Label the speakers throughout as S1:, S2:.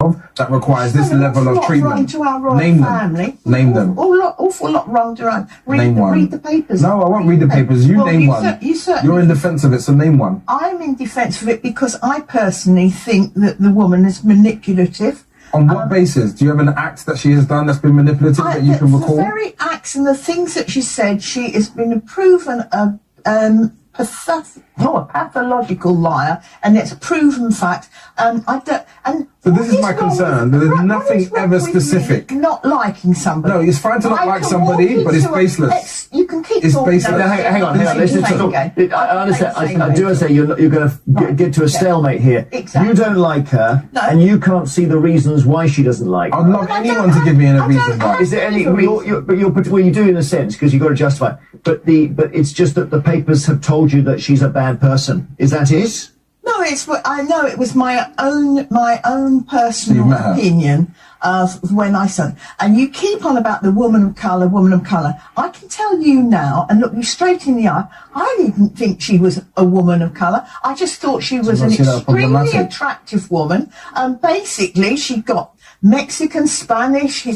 S1: that requires this level of treatment?
S2: Wrong to our royal
S1: Name
S2: family.
S1: them. Name them.
S2: Awful lot wrong to us. Read the papers.
S1: No, I won't read the papers. You name one. You're in defence of it, so name one.
S2: I'm in defence of it because I personally think that the woman is manipulative.
S1: On what basis? Do you have an act that she has done that's been manipulative that you can recall?
S2: The very acts and the things that she said, she has been proven a pathological liar, and it's a proven fact.
S1: So this is my concern. There's nothing ever specific.
S2: Not liking somebody.
S1: No, it's fine to not like somebody, but it's baseless.
S2: You can keep
S1: it's
S2: talking.
S1: Baseless.
S3: Hang on. Listen, I understand. I do understand. You're going to get to a stalemate here.
S2: Exactly.
S3: You don't like her, and you can't see the reasons why she doesn't like her.
S1: I'd love anyone to give me any reason why.
S3: Is there any? Well, you do in a sense because you've got to justify it. But it's just that the papers have told you that she's a bad person. Is that it?
S2: No, I know it was my own personal opinion of when I saw it. And you keep on about the woman of colour. I can tell you now, and look you straight in the eye, I didn't think she was a woman of colour. I just thought she was an extremely attractive woman. Basically, she got Mexican, Spanish,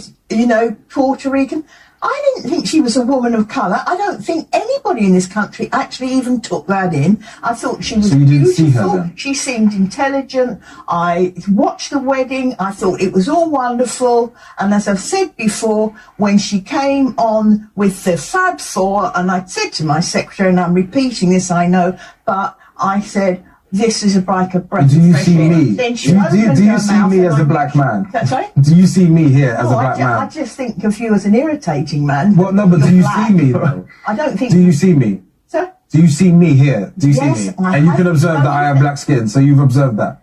S2: Puerto Rican. I didn't think she was a woman of colour. I don't think anybody in this country actually even took that in. I thought she was beautiful. She seemed intelligent. I watched the wedding. I thought it was all wonderful. And as I've said before, when she came on with the Fab Four, and I said to my secretary, and I'm repeating this, I know, but I said, this is a breath of fresh air.
S1: Do you see me? Do you see me as a black man?
S2: Sorry?
S1: Do you see me here as a black man?
S2: I just think of you as an irritating man.
S1: Well, no, but do you see me though?
S2: I don't think.
S1: Do you see me?
S2: Sir?
S1: Do you see me here? Do you see me? And you can observe that I have black skin, so you've observed that.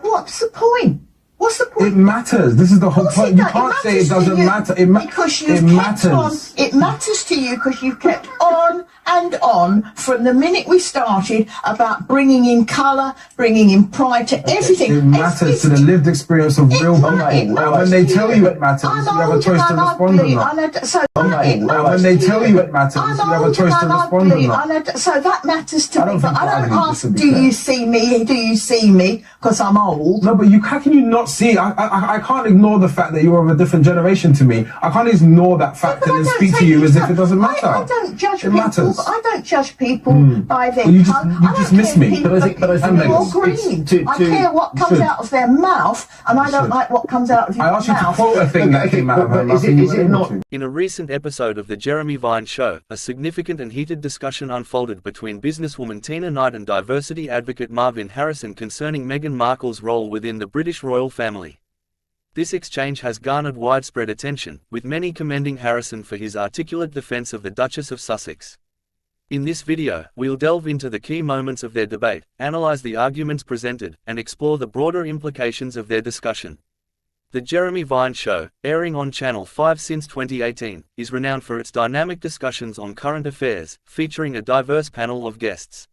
S2: What's the point? What's the point?
S1: It matters. This is the whole point. You can't say it doesn't matter. It matters.
S2: It matters to you because you've kept on and on from the minute we started about bringing in colour, bringing in pride to everything.
S1: It matters to the lived experience of real people. When they tell you it matters, you have a choice to respond or not. When they tell you it matters, you have a choice to respond or not.
S2: So that matters to me. But I don't ask, do you see me? Do you see me? Because I'm old.
S1: No, but how can you not see? I can't ignore the fact that you're of a different generation to me. I can't ignore that fact and then speak to you as if it doesn't matter.
S2: I don't judge
S1: people.
S2: Matters. I don't judge people by their colour.
S1: You just miss me.
S3: But I think
S2: green. I care what comes out of their mouth, and I don't like what comes out of your mouth.
S1: I asked you to quote a thing that came out of her mouth.
S3: Is it not?
S4: In a recent episode of The Jeremy Vine Show, a significant and heated discussion unfolded between businesswoman Tina Knight and diversity advocate Marvyn Harrison concerning Meghan Markle's role within the British royal family. This exchange has garnered widespread attention, with many commending Harrison for his articulate defense of the Duchess of Sussex. In this video, we'll delve into the key moments of their debate, analyze the arguments presented, and explore the broader implications of their discussion. The Jeremy Vine Show, airing on Channel 5 since 2018, is renowned for its dynamic discussions on current affairs, featuring a diverse panel of guests.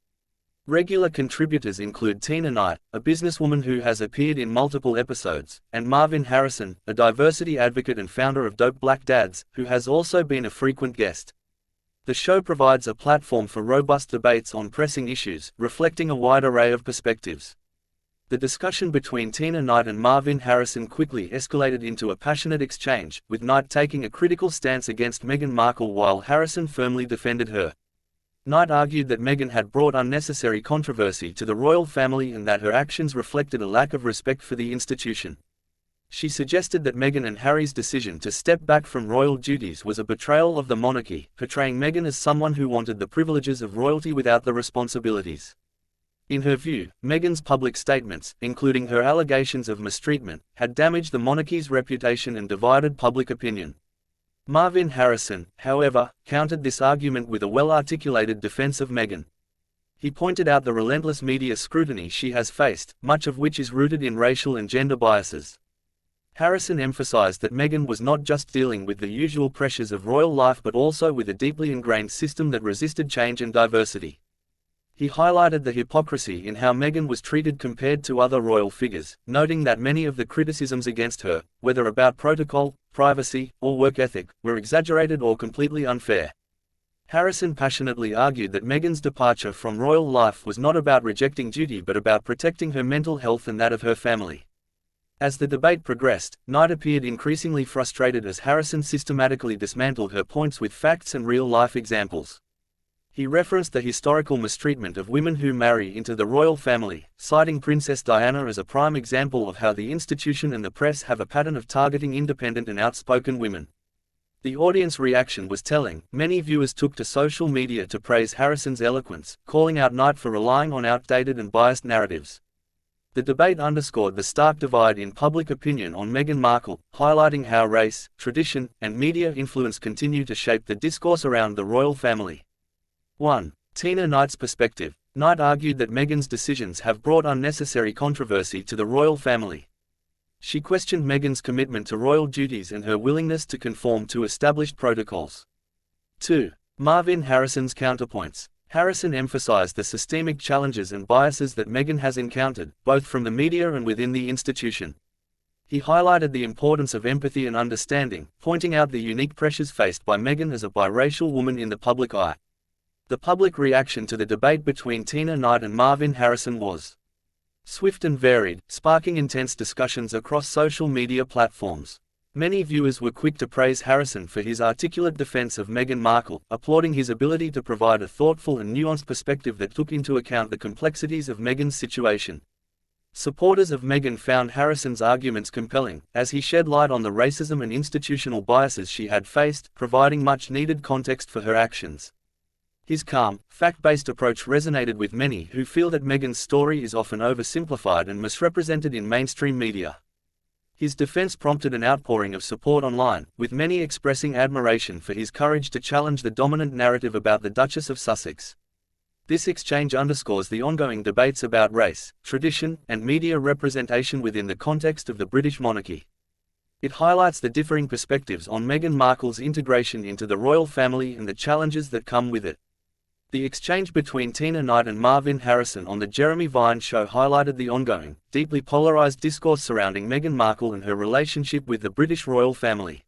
S4: Regular contributors include Tina Knight, a businesswoman who has appeared in multiple episodes, and Marvyn Harrison, a diversity advocate and founder of Dope Black Dads, who has also been a frequent guest. The show provides a platform for robust debates on pressing issues, reflecting a wide array of perspectives. The discussion between Tina Knight and Marvyn Harrison quickly escalated into a passionate exchange, with Knight taking a critical stance against Meghan Markle while Harrison firmly defended her. Knight argued that Meghan had brought unnecessary controversy to the royal family and that her actions reflected a lack of respect for the institution. She suggested that Meghan and Harry's decision to step back from royal duties was a betrayal of the monarchy, portraying Meghan as someone who wanted the privileges of royalty without the responsibilities. In her view, Meghan's public statements, including her allegations of mistreatment, had damaged the monarchy's reputation and divided public opinion. Marvyn Harrison, however, countered this argument with a well-articulated defense of Meghan. He pointed out the relentless media scrutiny she has faced, much of which is rooted in racial and gender biases. Harrison emphasized that Meghan was not just dealing with the usual pressures of royal life but also with a deeply ingrained system that resisted change and diversity. He highlighted the hypocrisy in how Meghan was treated compared to other royal figures, noting that many of the criticisms against her, whether about protocol, privacy, or work ethic, were exaggerated or completely unfair. Harrison passionately argued that Meghan's departure from royal life was not about rejecting duty but about protecting her mental health and that of her family. As the debate progressed, Knight appeared increasingly frustrated as Harrison systematically dismantled her points with facts and real-life examples. He referenced the historical mistreatment of women who marry into the royal family, citing Princess Diana as a prime example of how the institution and the press have a pattern of targeting independent and outspoken women. The audience reaction was telling. Many viewers took to social media to praise Harrison's eloquence, calling out Knight for relying on outdated and biased narratives. The debate underscored the stark divide in public opinion on Meghan Markle, highlighting how race, tradition, and media influence continue to shape the discourse around the royal family. 1. Tina Knight's perspective. Knight argued that Meghan's decisions have brought unnecessary controversy to the royal family. She questioned Meghan's commitment to royal duties and her willingness to conform to established protocols. 2. Marvyn Harrison's counterpoints. Harrison emphasized the systemic challenges and biases that Meghan has encountered, both from the media and within the institution. He highlighted the importance of empathy and understanding, pointing out the unique pressures faced by Meghan as a biracial woman in the public eye. The public reaction to the debate between Tina Knight and Marvyn Harrison was swift and varied, sparking intense discussions across social media platforms. Many viewers were quick to praise Harrison for his articulate defense of Meghan Markle, applauding his ability to provide a thoughtful and nuanced perspective that took into account the complexities of Meghan's situation. Supporters of Meghan found Harrison's arguments compelling, as he shed light on the racism and institutional biases she had faced, providing much-needed context for her actions. His calm, fact-based approach resonated with many who feel that Meghan's story is often oversimplified and misrepresented in mainstream media. His defense prompted an outpouring of support online, with many expressing admiration for his courage to challenge the dominant narrative about the Duchess of Sussex. This exchange underscores the ongoing debates about race, tradition, and media representation within the context of the British monarchy. It highlights the differing perspectives on Meghan Markle's integration into the royal family and the challenges that come with it. The exchange between Tina Knight and Marvyn Harrison on the Jeremy Vine show highlighted the ongoing, deeply polarized discourse surrounding Meghan Markle and her relationship with the British royal family.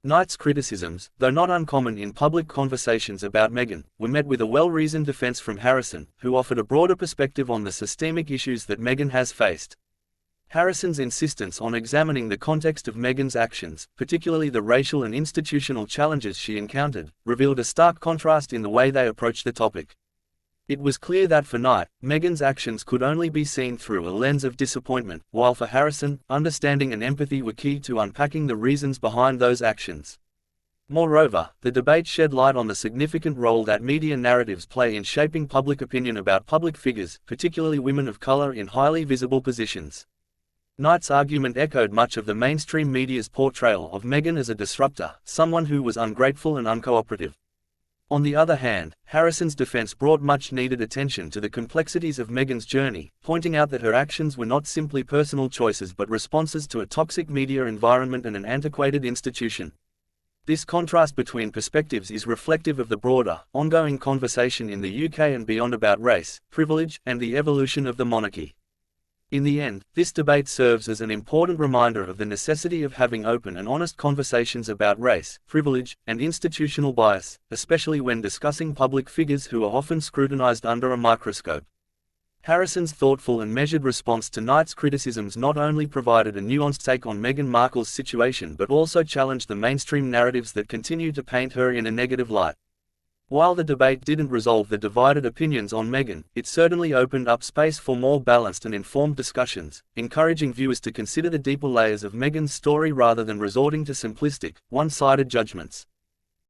S4: Knight's criticisms, though not uncommon in public conversations about Meghan, were met with a well-reasoned defense from Harrison, who offered a broader perspective on the systemic issues that Meghan has faced. Harrison's insistence on examining the context of Meghan's actions, particularly the racial and institutional challenges she encountered, revealed a stark contrast in the way they approached the topic. It was clear that for Knight, Meghan's actions could only be seen through a lens of disappointment, while for Harrison, understanding and empathy were key to unpacking the reasons behind those actions. Moreover, the debate shed light on the significant role that media narratives play in shaping public opinion about public figures, particularly women of color in highly visible positions. Knight's argument echoed much of the mainstream media's portrayal of Meghan as a disruptor, someone who was ungrateful and uncooperative. On the other hand, Harrison's defense brought much-needed attention to the complexities of Meghan's journey, pointing out that her actions were not simply personal choices but responses to a toxic media environment and an antiquated institution. This contrast between perspectives is reflective of the broader, ongoing conversation in the UK and beyond about race, privilege, and the evolution of the monarchy. In the end, this debate serves as an important reminder of the necessity of having open and honest conversations about race, privilege, and institutional bias, especially when discussing public figures who are often scrutinized under a microscope. Harrison's thoughtful and measured response to Knight's criticisms not only provided a nuanced take on Meghan Markle's situation but also challenged the mainstream narratives that continue to paint her in a negative light. While the debate didn't resolve the divided opinions on Meghan, it certainly opened up space for more balanced and informed discussions, encouraging viewers to consider the deeper layers of Meghan's story rather than resorting to simplistic, one-sided judgments.